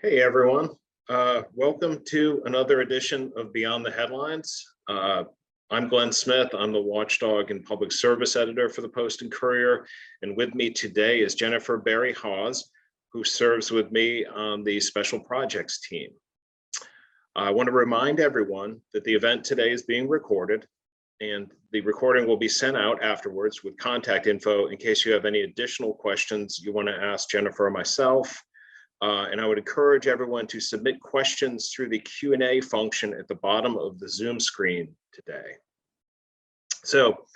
Hey everyone, welcome to another edition of Beyond the Headlines. I'm Glenn Smith. I'm the watchdog and public service editor for the Post and Courier. And with me today is Jennifer Berry Hawes, who serves with me on the special projects team. I want to remind everyone that the event today is being recorded, and the recording will be sent out afterwards with contact info in case you have any additional questions you want to ask Jennifer or myself. And I would encourage everyone to submit questions through the Q&A function at the bottom of the Zoom screen today. So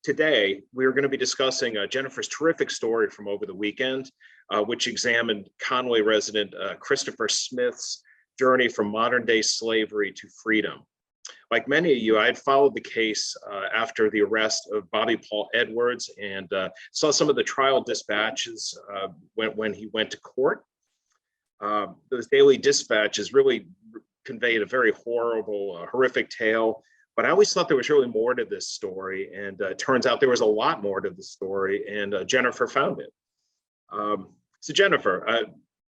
today we're going to be discussing Jennifer's terrific story from over the weekend, which examined Conway resident Christopher Smith's journey from modern day slavery to freedom. Like many of you, I had followed the case after the arrest of Bobby Paul Edwards and saw some of the trial dispatches when he went to court. Those daily dispatches really conveyed a very horrible, horrific tale. But I always thought there was really more to this story, and it turns out there was a lot more to the story, and Jennifer found it. So Jennifer, I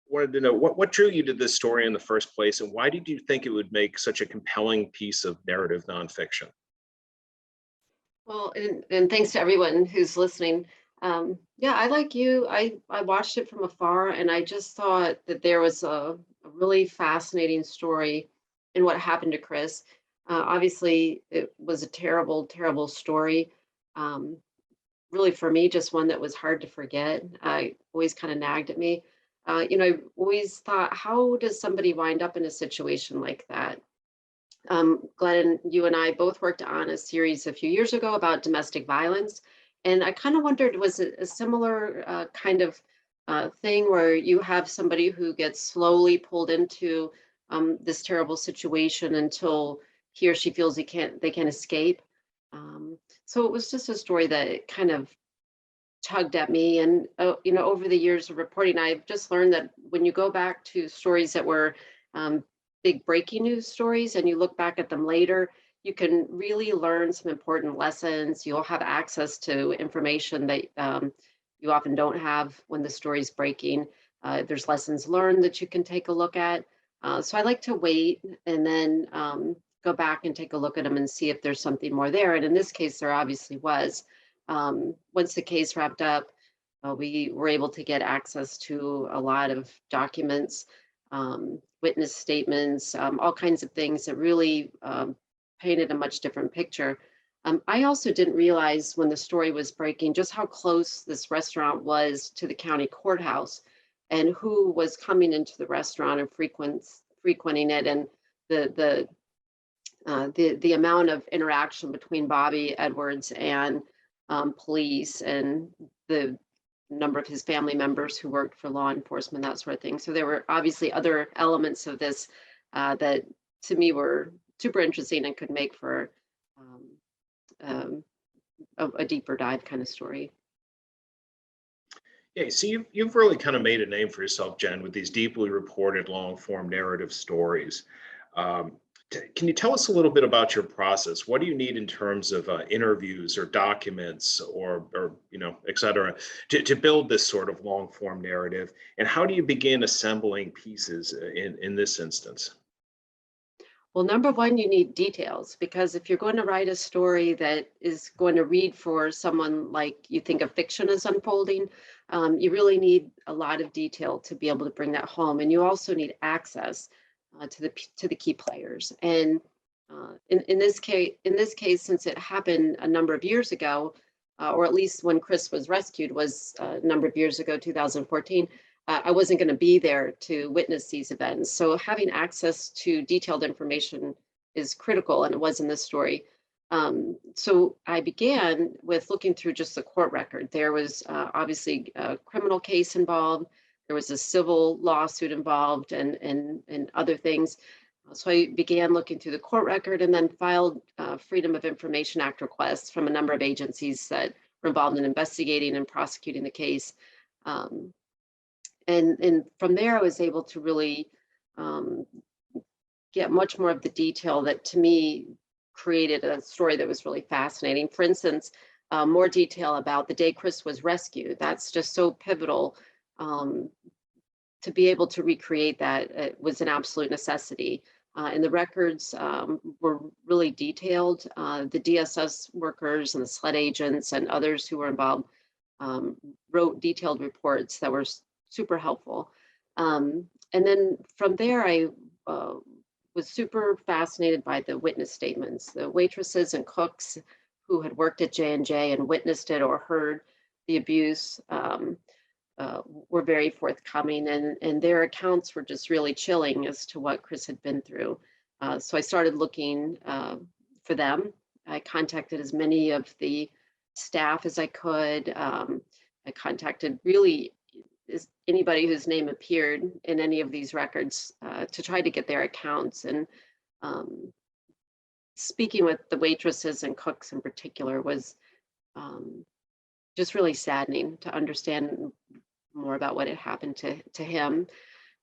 wanted to know what drew you to this story in the first place, and why did you think it would make such a compelling piece of narrative nonfiction? Well, and thanks to everyone who's listening. Yeah, I like you. I watched it from afar, and I just thought that there was a really fascinating story in what happened to Chris. Obviously, it was a terrible, terrible story. Um, Really, for me, just one that was hard to forget. I always kind of nagged at me. I always thought, how does somebody wind up in a situation like that? Glenn, you and I both worked on a series a few years ago about domestic violence. And I kind of wondered, was it a similar kind of thing where you have somebody who gets slowly pulled into this terrible situation until he or she feels they can't escape? So it was just a story that kind of tugged at me. And, over the years of reporting, I've just learned that when you go back to stories that were big breaking news stories and you look back at them later, you can really learn some important lessons. You'll have access to information that you often don't have when the story's breaking. There's lessons learned that you can take a look at. So I like to wait and then go back and take a look at them and see if there's something more there. And in this case, there obviously was. Once the case wrapped up, we were able to get access to a lot of documents, witness statements, all kinds of things that really painted a much different picture. I also didn't realize when the story was breaking just how close this restaurant was to the county courthouse and who was coming into the restaurant and frequenting it, and the amount of interaction between Bobby Edwards and police and the number of his family members who worked for law enforcement, that sort of thing. So there were obviously other elements of this that to me were super interesting and could make for a deeper dive kind of story. Yeah, so you've really kind of made a name for yourself, Jen, with these deeply reported long form narrative stories. Can you tell us a little bit about your process? What do you need in terms of interviews or documents or et cetera, to build this sort of long form narrative? And how do you begin assembling pieces in this instance? Well, number one, you need details, because if you're going to write a story that is going to read for someone like you think of fiction is unfolding, you really need a lot of detail to be able to bring that home. And you also need access to the key players. And in this case, since it happened a number of years ago, or at least when Chris was rescued was a number of years ago, 2014, I wasn't going to be there to witness these events. So having access to detailed information is critical, and it was in this story. So I began with looking through just the court record. There was obviously a criminal case involved. There was a civil lawsuit involved and other things. So I began looking through the court record and then filed Freedom of Information Act requests from a number of agencies that were involved in investigating and prosecuting the case. And from there, I was able to really get much more of the detail that to me created a story that was really fascinating. For instance, more detail about the day Chris was rescued. That's just so pivotal to be able to recreate that was an absolute necessity. And the records were really detailed. The DSS workers and the SLED agents and others who were involved wrote detailed reports that were super helpful. And then from there, I was super fascinated by the witness statements, the waitresses and cooks who had worked at J&J and witnessed it or heard the abuse. Were very forthcoming, and their accounts were just really chilling as to what Chris had been through. So I started looking for them. I contacted as many of the staff as I could. I contacted really anybody whose name appeared in any of these records to try to get their accounts. And speaking with the waitresses and cooks in particular was just really saddening to understand more about what had happened to him.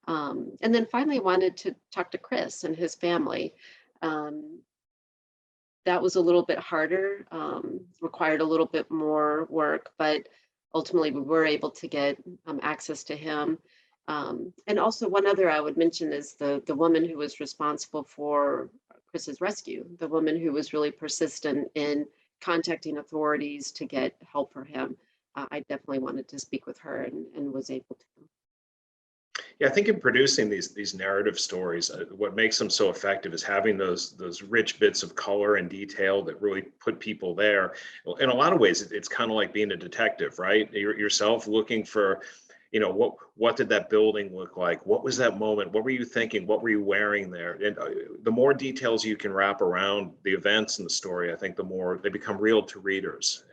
And then finally wanted to talk to Chris and his family. That was a little bit harder, required a little bit more work, but ultimately we were able to get access to him. And also one other I would mention is the woman who was responsible for Chris's rescue, the woman who was really persistent in contacting authorities to get help for him. I definitely wanted to speak with her and was able to. Yeah, I think in producing these narrative stories, what makes them so effective is having those rich bits of color and detail that really put people there. In a lot of ways, it's kind of like being a detective, right? Yourself looking for, what did that building look like? What was that moment? What were you thinking? What were you wearing there? And the more details you can wrap around the events and the story, I think the more they become real to readers.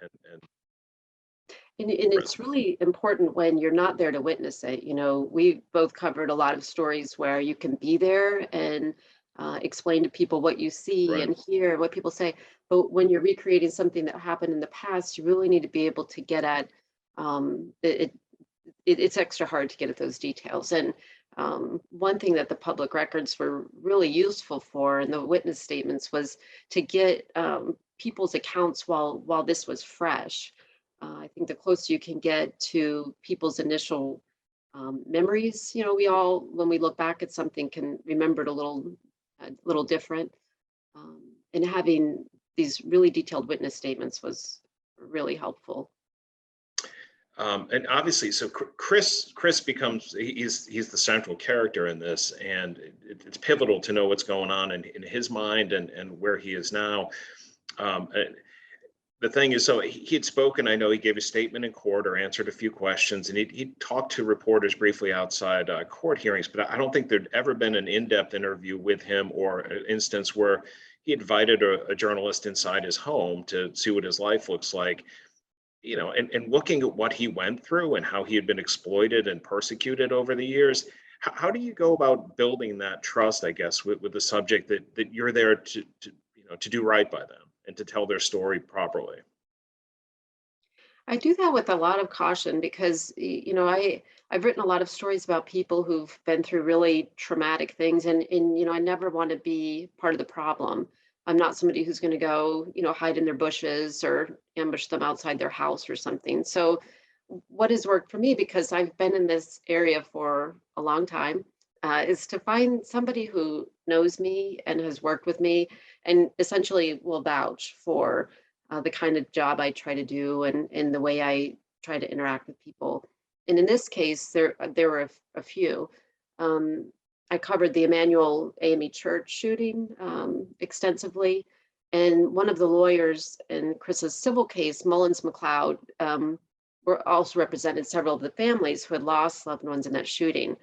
And it's really important when you're not there to witness it. We both covered a lot of stories where you can be there and explain to people what you see Right. and hear, what people say. But when you're recreating something that happened in the past, you really need to be able to get at it's extra hard to get at those details. And one thing that the public records were really useful for and the witness statements was to get people's accounts while this was fresh. I think the closer you can get to people's initial memories, we all, when we look back at something, can remember it a little different. And having these really detailed witness statements was really helpful. And obviously, so Chris becomes, he's the central character in this, and it's pivotal to know what's going on in his mind and where he is now. The thing is, so he had spoken, I know he gave a statement in court or answered a few questions, and he talked to reporters briefly outside court hearings, but I don't think there'd ever been an in-depth interview with him or an instance where he invited a journalist inside his home to see what his life looks like. And looking at what he went through and how he had been exploited and persecuted over the years, how do you go about building that trust, I guess, with the subject that you're there to do right by them and to tell their story properly? I do that with a lot of caution because, I've written a lot of stories about people who've been through really traumatic things, and I never want to be part of the problem. I'm not somebody who's going to go, hide in their bushes or ambush them outside their house or something. So what has worked for me, because I've been in this area for a long time, is to find somebody who knows me and has worked with me and essentially will vouch for the kind of job I try to do and the way I try to interact with people. And in this case, there were a few. I covered the Emmanuel AME Church shooting extensively. And one of the lawyers in Chris's civil case, Mullins McLeod, were also represented several of the families who had lost loved ones in that shooting.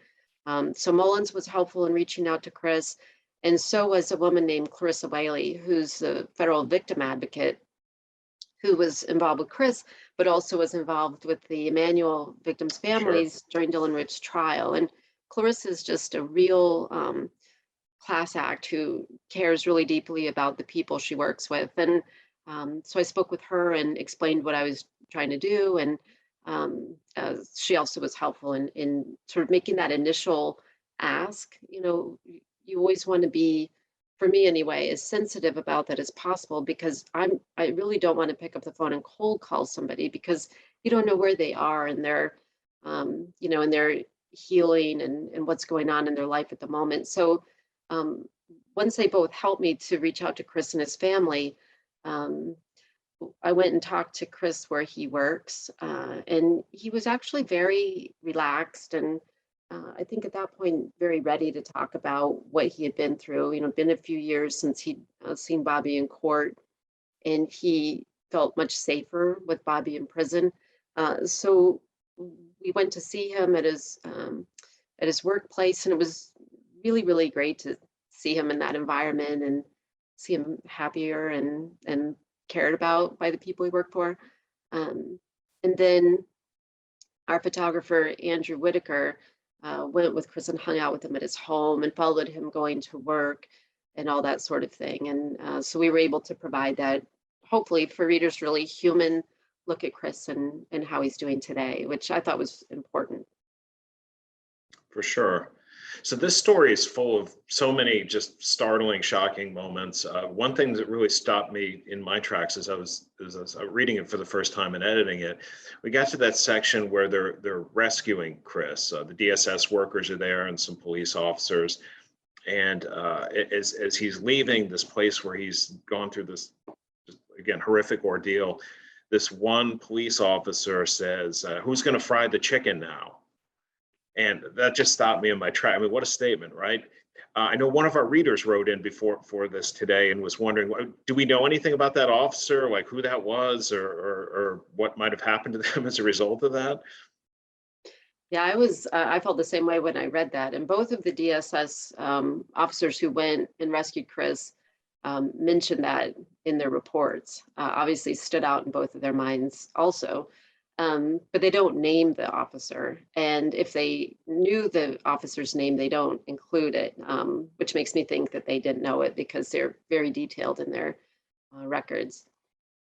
So Mullins was helpful in reaching out to Chris. And so was a woman named Clarissa Whaley, who's a federal victim advocate who was involved with Chris, but also was involved with the Emmanuel victims' families during Dylan Ripp's trial. And Clarissa is just a real class act who cares really deeply about the people she works with. And so I spoke with her and explained what I was trying to do. And she also was helpful in sort of making that initial ask. You always want to be, for me anyway, as sensitive about that as possible, because I really don't want to pick up the phone and cold call somebody because you don't know where they are in their, in their healing and what's going on in their life at the moment. So once they both helped me to reach out to Chris and his family, um, I went and talked to Chris where he works, and he was actually very relaxed and I think at that point very ready to talk about what he had been through. You know, been a few years since he'd seen Bobby in court, and he felt much safer with Bobby in prison. So we went to see him at his workplace, and it was really great to see him in that environment and see him happier and cared about by the people he worked for. And then our photographer Andrew Whitaker went with Chris and hung out with him at his home and followed him going to work and all that sort of thing. And so we were able to provide that, hopefully, for readers, really human look at Chris and how he's doing today, which I thought was important. For sure. So this story is full of so many just startling, shocking moments. One thing that really stopped me in my tracks as I was reading it for the first time and editing it, we got to that section where they're rescuing Chris. The DSS workers are there and some police officers, and as he's leaving this place where he's gone through this, again, horrific ordeal, this one police officer says, "Who's going to fry the chicken now?" And that just stopped me in my track. I mean, what a statement, right? I know one of our readers wrote in for this today and was wondering, do we know anything about that officer, like who that was, or what might have happened to them as a result of that? Yeah, I felt the same way when I read that. And both of the DSS officers who went and rescued Chris mentioned that in their reports. Obviously stood out in both of their minds also. But they don't name the officer. And if they knew the officer's name, they don't include it, which makes me think that they didn't know it because they're very detailed in their records.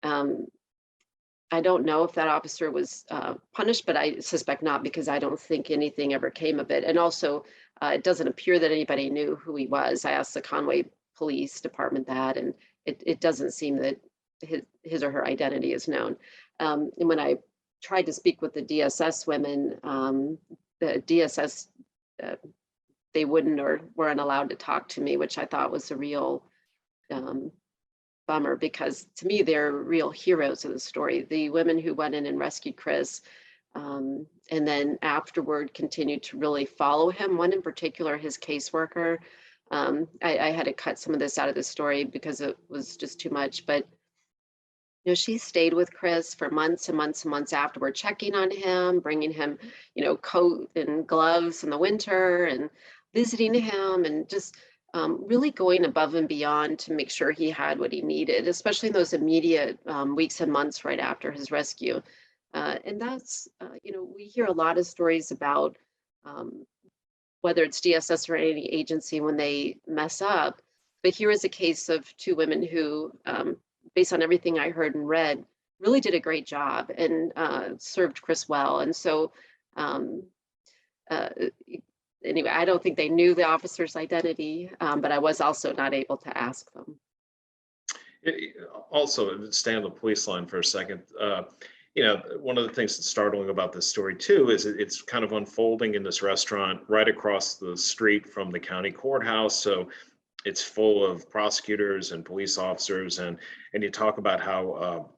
I don't know if that officer was punished, but I suspect not, because I don't think anything ever came of it. And also, it doesn't appear that anybody knew who he was. I asked the Conway Police Department that, and it doesn't seem that his or her identity is known. And when I tried to speak with the DSS women, the DSS, they wouldn't or weren't allowed to talk to me, which I thought was a real bummer, because to me, they're real heroes of the story. The women who went in and rescued Chris, and then afterward continued to really follow him. One in particular, his caseworker. I had to cut some of this out of the story because it was just too much, but you know, she stayed with Chris for months and months and months afterward, checking on him, bringing him, you know, coat and gloves in the winter and visiting him, and just really going above and beyond to make sure he had what he needed, especially in those immediate weeks and months right after his rescue. And that's, you know, we hear a lot of stories about whether it's DSS or any agency when they mess up. But here is a case of two women who, based on everything I heard and read, really did a great job and served Chris well. And so, anyway, I don't think they knew the officer's identity, but I was also not able to ask them. Also, stay on the police line for a second. You know, one of the things that's startling about this story too is it's kind of unfolding in this restaurant right across the street from the county courthouse. So it's full of prosecutors and police officers, and you talk about how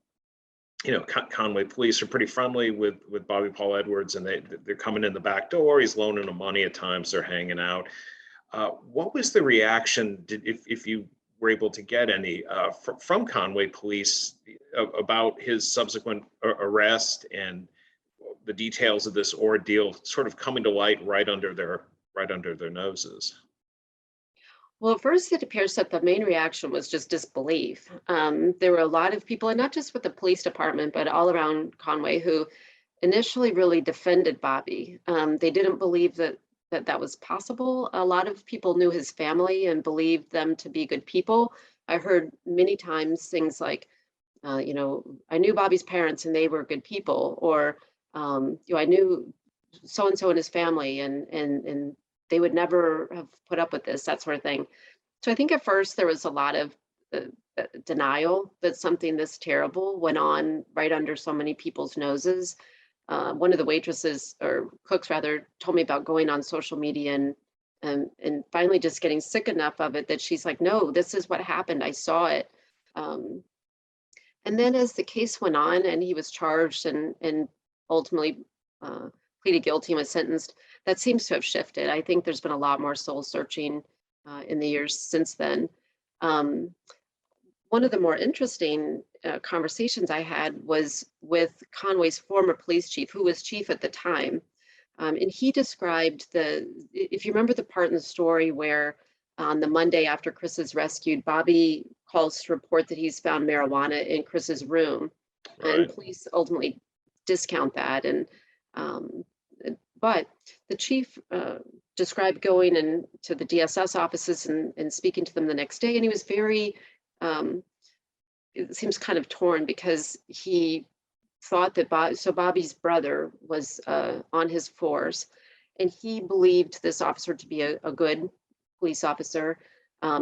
you know, Conway police are pretty friendly with Bobby Paul Edwards, and they're coming in the back door. He's loaning them money at times. They're hanging out. What was the reaction, if you were able to get any from Conway police about his subsequent arrest and the details of this ordeal sort of coming to light right under their noses? Well, at first, it appears that the main reaction was just disbelief. There were a lot of people, and not just with the police department, but all around Conway, who initially really defended Bobby. They didn't believe that was possible. A lot of people knew his family and believed them to be good people. I heard many times things like, you know, I knew Bobby's parents and they were good people, or you know, I knew so and so and his family, and they would never have put up with this, that sort of thing. So I think at first there was a lot of denial that something this terrible went on right under so many people's noses. one of the waitresses or cooks rather told me about going on social media and finally just getting sick enough of it that she's like, no, this is what happened. I saw it. Um, and then as the case went on and he was charged and ultimately pleaded guilty and was sentenced, that seems to have shifted. I think there's been a lot more soul searching in the years since then. Um, One of the more interesting conversations I had was with Conway's former police chief, who was chief at the time. And he described if you remember the part in the story where on the Monday after Chris is rescued, Bobby calls to report that he's found marijuana in Chris's room. Right. And police ultimately discount that. Um, but the chief described going to the DSS offices and speaking to them the next day. And he was very, it seems kind of torn because he thought that Bobby's brother was on his force, and he believed this officer to be a good police officer.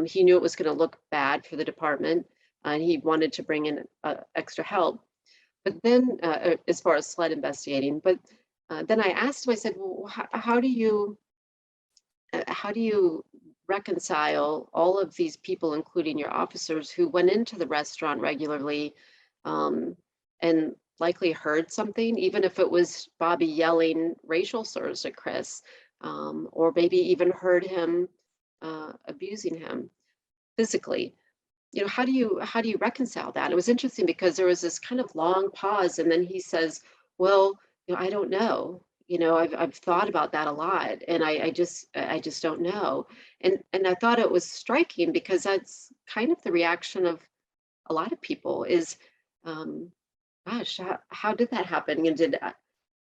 He knew it was going to look bad for the department, and he wanted to bring in extra help. But then, as far as sled investigating, but then I asked him, I said, well, how do you reconcile all of these people, including your officers, who went into the restaurant regularly and likely heard something, even if it was Bobby yelling racial slurs at Chris, or maybe even heard him abusing him physically? How do you reconcile that? It was interesting because there was this kind of long pause, and then he says, well, I don't know. I've thought about that a lot, and I just don't know. And I thought it was striking because that's kind of the reaction of a lot of people is, gosh, how did that happen? And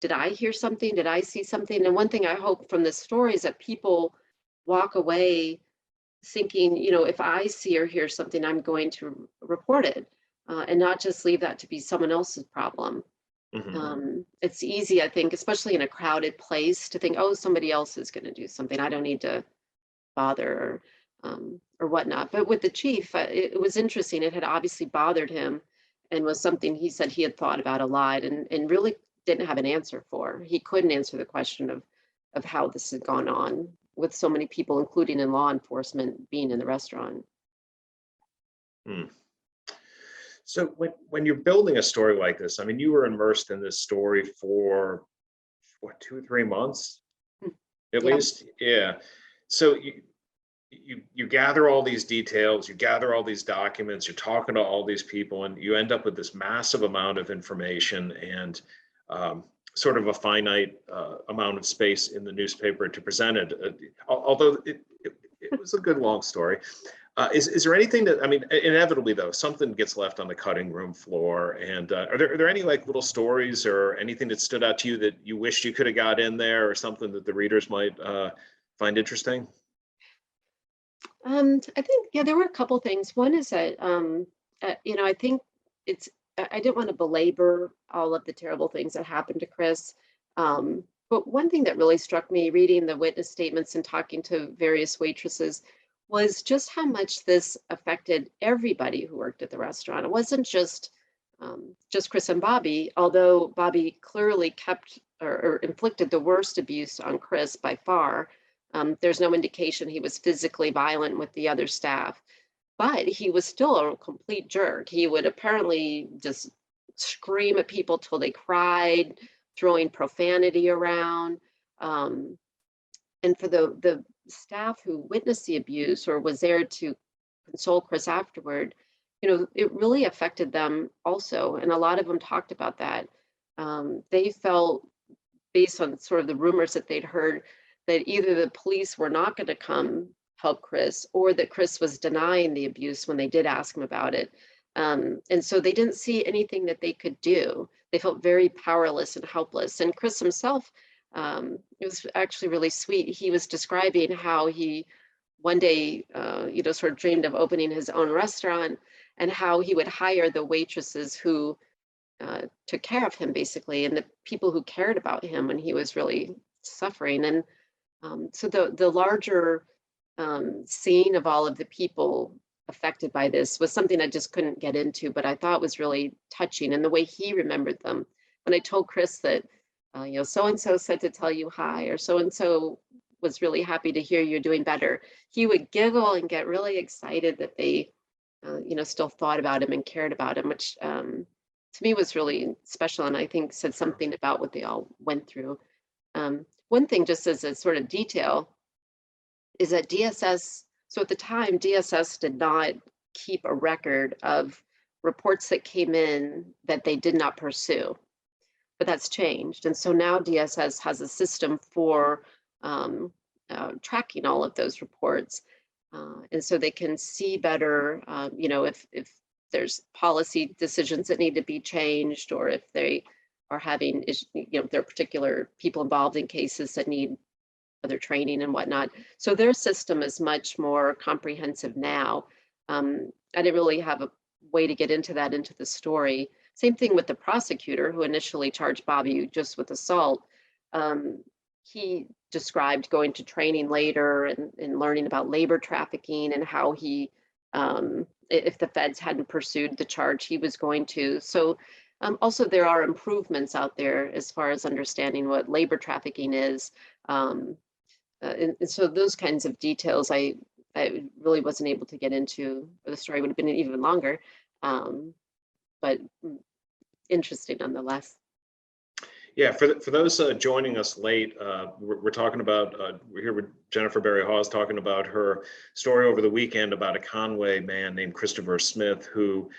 did I hear something? Did I see something? And one thing I hope from this story is that people walk away thinking, if I see or hear something, I'm going to report it, and not just leave that to be someone else's problem. It's easy, I think, especially in a crowded place, to think, oh, somebody else is going to do something. I don't need to bother or whatnot. But with the chief, it was interesting. It had obviously bothered him and was something he said he had thought about a lot and really didn't have an answer for. He couldn't answer the question of how this had gone on with so many people, including in law enforcement, being in the restaurant. Hmm. So when you're building a story like this, I mean, you were immersed in this story for what, 2 or 3 months at Yeah. least? Yeah. So you gather all these details, you gather all these documents, you're talking to all these people, and you end up with this massive amount of information and sort of a finite amount of space in the newspaper to present it. Although it was a good long story. Is there anything that, I mean, inevitably though, something gets left on the cutting room floor, and are there any like little stories or anything that stood out to you that you wished you could have got in there, or something that the readers might find interesting? I think, yeah, there were a couple things. One is that, I think it's, I didn't want to belabor all of the terrible things that happened to Chris. But one thing that really struck me reading the witness statements and talking to various waitresses was just how much this affected everybody who worked at the restaurant. It wasn't just Chris and Bobby, although Bobby clearly kept or inflicted the worst abuse on Chris by far. There's no indication he was physically violent with the other staff, but he was still a complete jerk. He would apparently just scream at people till they cried, throwing profanity around. Um, and for the staff who witnessed the abuse or was there to console Chris afterward, it really affected them also. And a lot of them talked about that. They felt, based on sort of the rumors that they'd heard, that either the police were not going to come help Chris or that Chris was denying the abuse when they did ask him about it. And so they didn't see anything that they could do. They felt very powerless and helpless. And Chris himself, it was actually really sweet. He was describing how he one day, sort of dreamed of opening his own restaurant and how he would hire the waitresses who took care of him, basically, and the people who cared about him when he was really suffering. And so the larger scene of all of the people affected by this was something I just couldn't get into, but I thought was really touching, and the way he remembered them. When I told Chris that so-and-so said to tell you hi, or so-and-so was really happy to hear you're doing better. He would giggle and get really excited that they, still thought about him and cared about him, which to me was really special, and I think said something about what they all went through. One thing, just as a sort of detail, is that DSS, so at the time, DSS did not keep a record of reports that came in that they did not pursue, but that's changed. And so now DSS has a system for tracking all of those reports. And so they can see better, if there's policy decisions that need to be changed, or if they are having, if there are particular people involved in cases that need other training and whatnot. So their system is much more comprehensive now. I didn't really have a way to get into that into the story. Same thing with the prosecutor who initially charged Bobby just with assault. He described going to training later and learning about labor trafficking and how he, if the feds hadn't pursued the charge, he was going to. So also there are improvements out there as far as understanding what labor trafficking is. And so those kinds of details I really wasn't able to get into. The story would have been even longer, but interesting nonetheless. Yeah, for those joining us late, we're talking about, we're here with Jennifer Berry Hawes talking about her story over the weekend about a Conway man named Christopher Smith who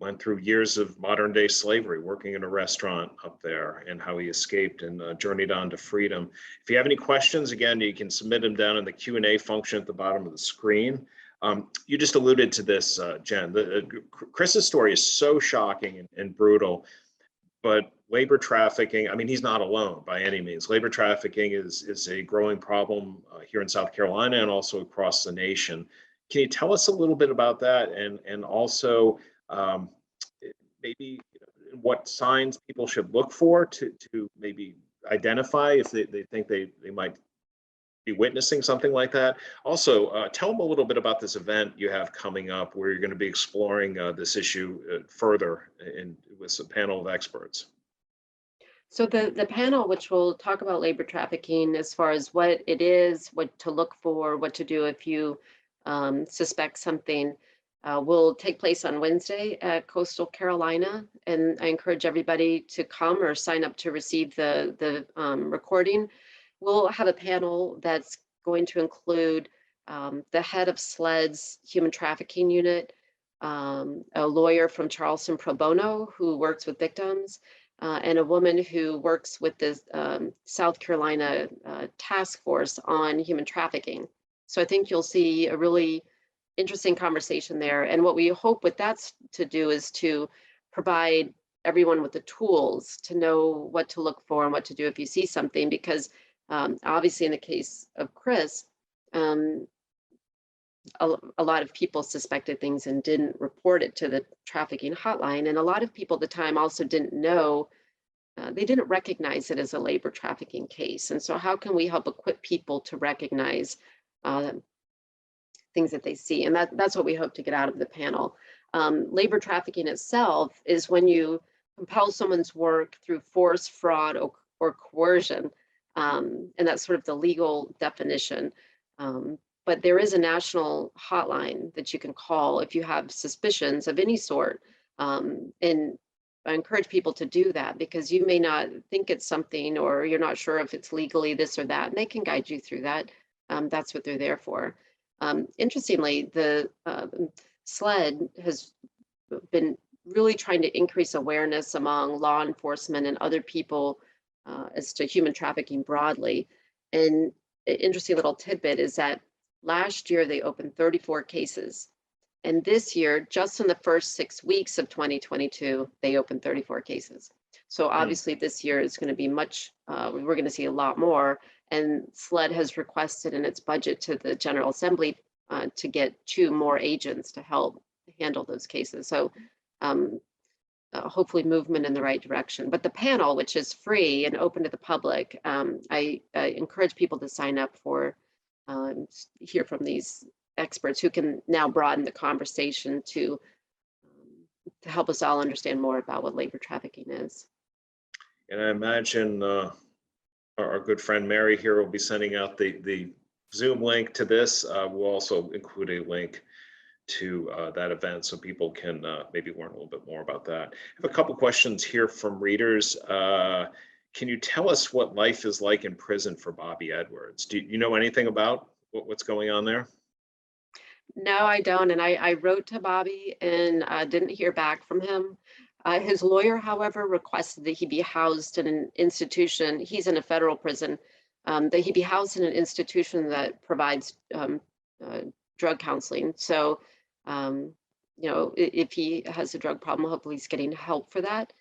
went through years of modern day slavery, working in a restaurant up there, and how he escaped and journeyed on to freedom. If you have any questions, again, you can submit them down in the Q&A function at the bottom of the screen. You just alluded to this, Jen. Chris's story is so shocking and brutal, but labor trafficking, I mean, he's not alone by any means. Labor trafficking is a growing problem here in South Carolina and also across the nation. Can you tell us a little bit about that, and also maybe what signs people should look for to maybe identify if they think they might be witnessing something like that? Also, tell them a little bit about this event you have coming up where you're going to be exploring this issue further with a panel of experts. So the panel, which will talk about labor trafficking as far as what it is, what to look for, what to do if you suspect something, will take place on Wednesday at Coastal Carolina. And I encourage everybody to come or sign up to receive the recording. We'll have a panel that's going to include the head of SLED's human trafficking unit, a lawyer from Charleston Pro Bono who works with victims, and a woman who works with the South Carolina task force on human trafficking. So I think you'll see a really interesting conversation there. And what we hope with that to do is to provide everyone with the tools to know what to look for and what to do if you see something, because obviously in the case of Chris, a lot of people suspected things and didn't report it to the trafficking hotline. And a lot of people at the time also didn't know, they didn't recognize it as a labor trafficking case. And so how can we help equip people to recognize things that they see? And that's what we hope to get out of the panel. Labor trafficking itself is when you compel someone's work through force, fraud, or coercion. And that's sort of the legal definition. But there is a national hotline that you can call if you have suspicions of any sort. And I encourage people to do that, because you may not think it's something, or you're not sure if it's legally this or that, and they can guide you through that. That's what they're there for. Interestingly, the SLED has been really trying to increase awareness among law enforcement and other people as to human trafficking broadly. And an interesting little tidbit is that last year they opened 34 cases. And this year, just in the first 6 weeks of 2022, they opened 34 cases. So obviously this year is going to be much, we're going to see a lot more. And SLED has requested in its budget to the General Assembly to get 2 more agents to help handle those cases. So hopefully movement in the right direction. But the panel, which is free and open to the public, I encourage people to sign up for, hear from these experts who can now broaden the conversation to help us all understand more about what labor trafficking is. And I imagine our good friend Mary here will be sending out the Zoom link to this. We'll also include a link to that event so people can maybe learn a little bit more about that. I have a couple questions here from readers. Can you tell us what life is like in prison for Bobby Edwards? Do you know anything about what's going on there? No, I don't. And I wrote to Bobby and didn't hear back from him. His lawyer, however, requested that he be housed in an institution. He's in a federal prison, that he be housed in an institution that provides uh, drug counseling. So, if he has a drug problem, hopefully he's getting help for that.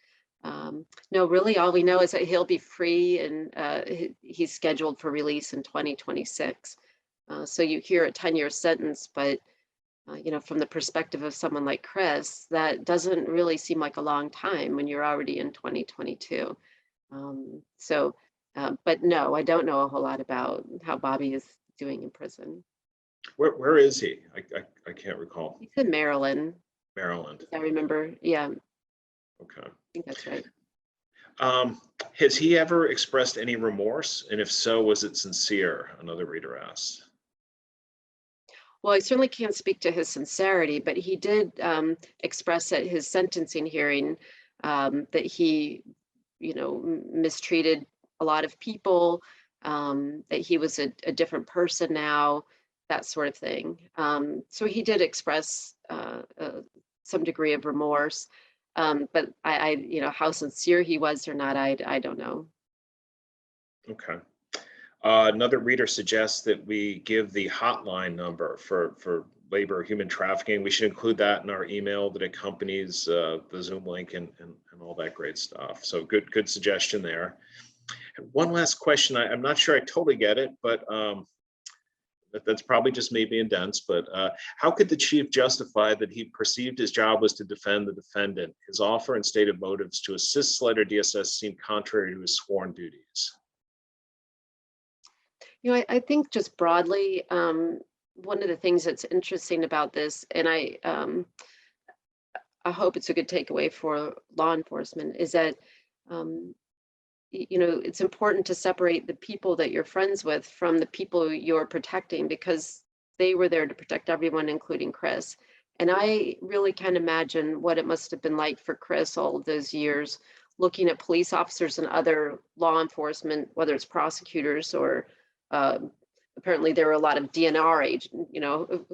No, really, all we know is that he'll be free and he's scheduled for release in 2026. So you hear a 10-year sentence, but from the perspective of someone like Chris, that doesn't really seem like a long time when you're already in 2022. But no, I don't know a whole lot about how Bobby is doing in prison. Where is he? I can't recall. He's in Maryland. Maryland. I remember. Yeah, Okay. I think that's right. Has he ever expressed any remorse? And if so, was it sincere? Another reader asked. Well, I certainly can't speak to his sincerity, but he did express at his sentencing hearing that he, mistreated a lot of people, that he was a different person now, that sort of thing. So he did express some degree of remorse, but how sincere he was or not, I don't know. Okay. Another reader suggests that we give the hotline number for labor human trafficking. We should include that in our email that accompanies the Zoom link and all that great stuff. So good suggestion there. And one last question. I'm not sure I totally get it, but that's probably just me being dense. But how could the chief justify that he perceived his job was to defend the defendant? His offer and stated motives to assist Slater DSS seemed contrary to his sworn duties. I think just broadly, one of the things that's interesting about this, and I hope it's a good takeaway for law enforcement, is that it's important to separate the people that you're friends with from the people you're protecting, because they were there to protect everyone, including Chris. And I really can't imagine what it must have been like for Chris all of those years, looking at police officers and other law enforcement, whether it's prosecutors or apparently there were a lot of DNR agents,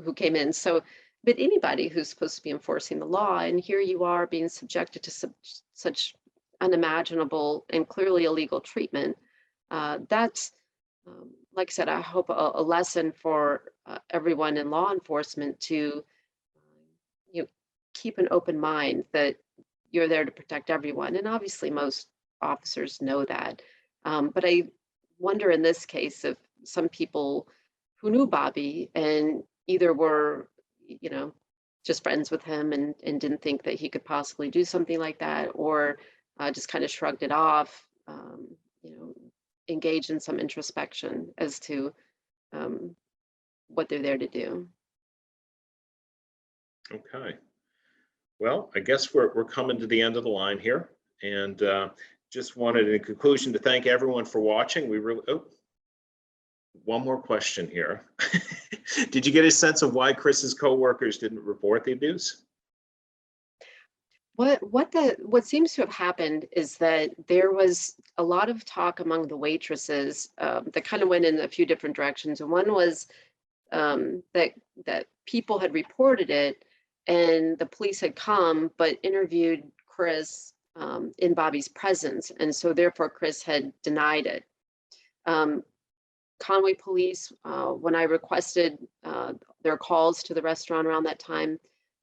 who came in. So, but anybody who's supposed to be enforcing the law, and here you are being subjected to such unimaginable and clearly illegal treatment. That's, like I said, I hope a lesson for everyone in law enforcement to, keep an open mind that you're there to protect everyone. And obviously most officers know that. But I wonder in this case if some people who knew Bobby and either were, just friends with him and didn't think that he could possibly do something like that, or just kind of shrugged it off, engage in some introspection as to what they're there to do. Okay. Well, I guess we're coming to the end of the line here, and just wanted in conclusion to thank everyone for watching. We really, one more question here. Did you get a sense of why Chris's coworkers didn't report the abuse? What seems to have happened is that there was a lot of talk among the waitresses that kind of went in a few different directions. And one was that people had reported it, and the police had come but interviewed Chris in Bobby's presence, and so therefore Chris had denied it. Conway police, when I requested their calls to the restaurant around that time,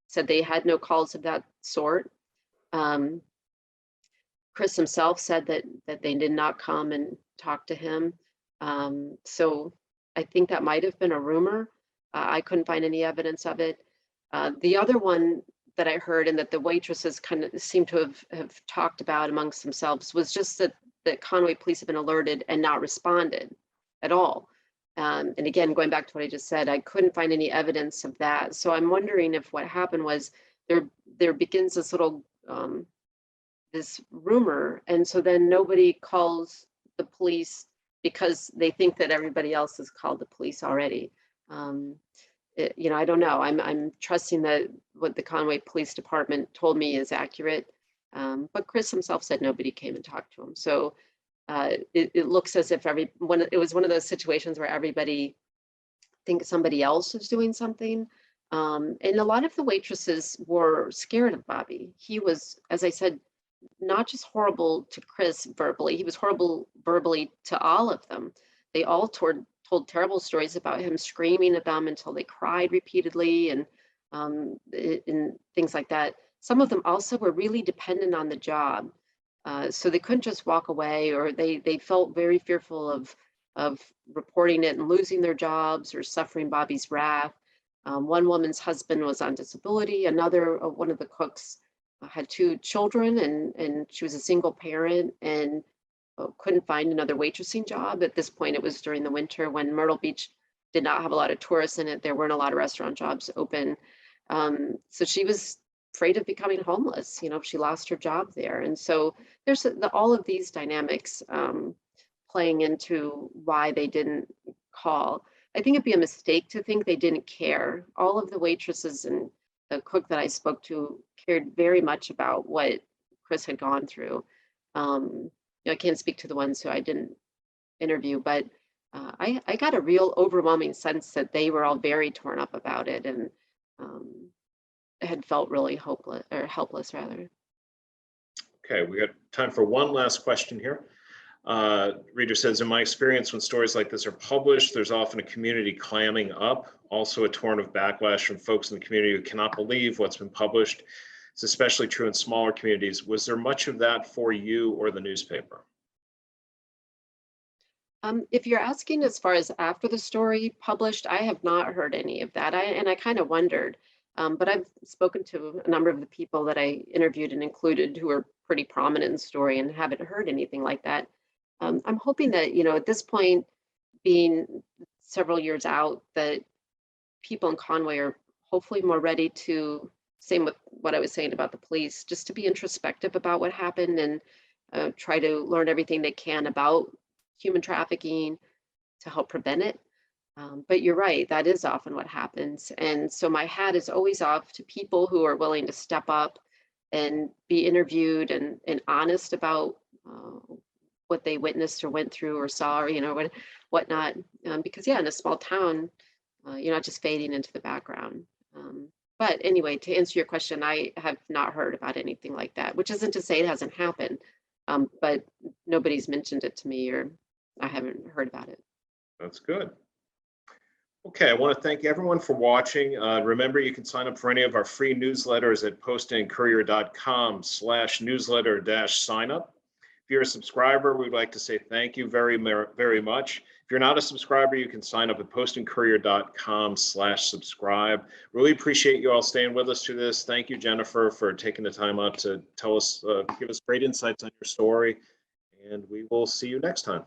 said they had no calls of that sort. Chris himself said that they did not come and talk to him. So I think that might have been a rumor. I couldn't find any evidence of it. The other one that I heard and that the waitresses kind of seem to have talked about amongst themselves was just that Conway police have been alerted and not responded at all. And again, going back to what I just said, I couldn't find any evidence of that. So I'm wondering if what happened was there begins this little this rumor, and so then nobody calls the police because they think that everybody else has called the police already. I don't know. I'm trusting that what the Conway Police Department told me is accurate, but Chris himself said nobody came and talked to him. So it looks as if it was one of those situations where everybody thinks somebody else is doing something. And a lot of the waitresses were scared of Bobby. He was, as I said, not just horrible to Chris verbally, he was horrible verbally to all of them. They all told terrible stories about him screaming at them until they cried repeatedly and things like that. Some of them also were really dependent on the job. So they couldn't just walk away, or they felt very fearful of reporting it and losing their jobs or suffering Bobby's wrath. One woman's husband was on disability. Another, one of the cooks had 2 children, and she was a single parent and couldn't find another waitressing job. At this point, it was during the winter when Myrtle Beach did not have a lot of tourists in it. There weren't a lot of restaurant jobs open. So she was afraid of becoming homeless. She lost her job there. And so there's all of these dynamics playing into why they didn't call. I think it'd be a mistake to think they didn't care. All of the waitresses and the cook that I spoke to cared very much about what Chris had gone through. I can't speak to the ones who I didn't interview, but I got a real overwhelming sense that they were all very torn up about it, and had felt really hopeless, or helpless rather. Okay, we got time for one last question here. Reader says, in my experience, when stories like this are published, there's often a community clamming up, also a torrent of backlash from folks in the community who cannot believe what's been published. It's especially true in smaller communities. Was there much of that for you or the newspaper? If you're asking as far as after the story published, I have not heard any of that. I kind of wondered, but I've spoken to a number of the people that I interviewed and included who are pretty prominent in the story and haven't heard anything like that. I'm hoping that, at this point, being several years out, that people in Conway are hopefully more ready to, same with what I was saying about the police, just to be introspective about what happened and try to learn everything they can about human trafficking to help prevent it. But you're right, that is often what happens. And so my hat is always off to people who are willing to step up and be interviewed and honest about what they witnessed or went through or saw, or whatnot. Because in a small town, you're not just fading into the background. But anyway, to answer your question, I have not heard about anything like that, which isn't to say it hasn't happened, but nobody's mentioned it to me, or I haven't heard about it. That's good. Okay, I want to thank everyone for watching. Remember, you can sign up for any of our free newsletters at postandcourier.com/newsletter-sign-up. If you're a subscriber, we'd like to say thank you very, very much. If you're not a subscriber, you can sign up at postandcourier.com/subscribe. Really appreciate you all staying with us through this. Thank you, Jennifer, for taking the time out to tell us, give us great insights on your story. And we will see you next time.